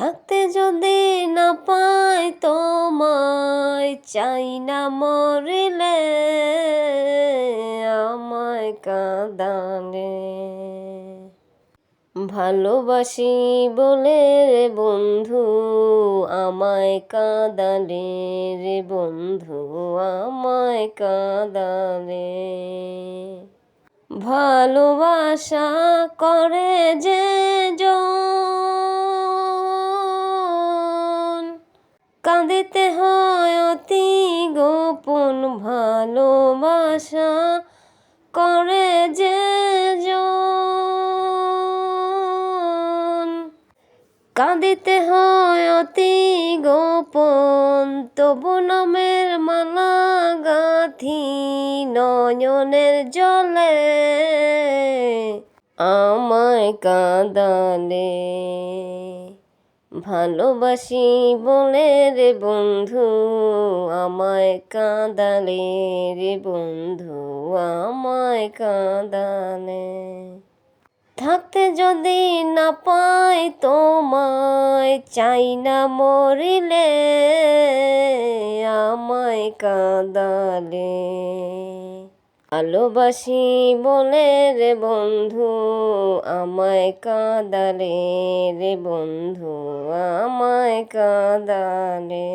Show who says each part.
Speaker 1: থাকতে যদি না পাই তোমায়, চাই না মরিলে আমায় কাঁদালে। ভালোবাসি বলে রে বন্ধু আমায় কাঁদালে, রে বন্ধু আমায় কাঁদালে। ভালোবাসা করে যে জন, কাঁদিতে হয় অতি গোপন। ভালোবাসা করে যে জন, কাঁদিতে হয় অতি গোপন। তবু নামের মালা গাঁথি নয়নের জলে আমায় কাঁদালে। ভালোবাসি বলে রে বন্ধু আমায় কাঁদালে, রে বন্ধু আমায় কাঁদালে। থাকতে যদি না পাই তোমায়, চাই না মরিলে আমায় কাঁদালে। ভালোবাসি বলে রে বন্ধু আমায় কাঁদালে, রে বন্ধু আমায় কাঁদালে।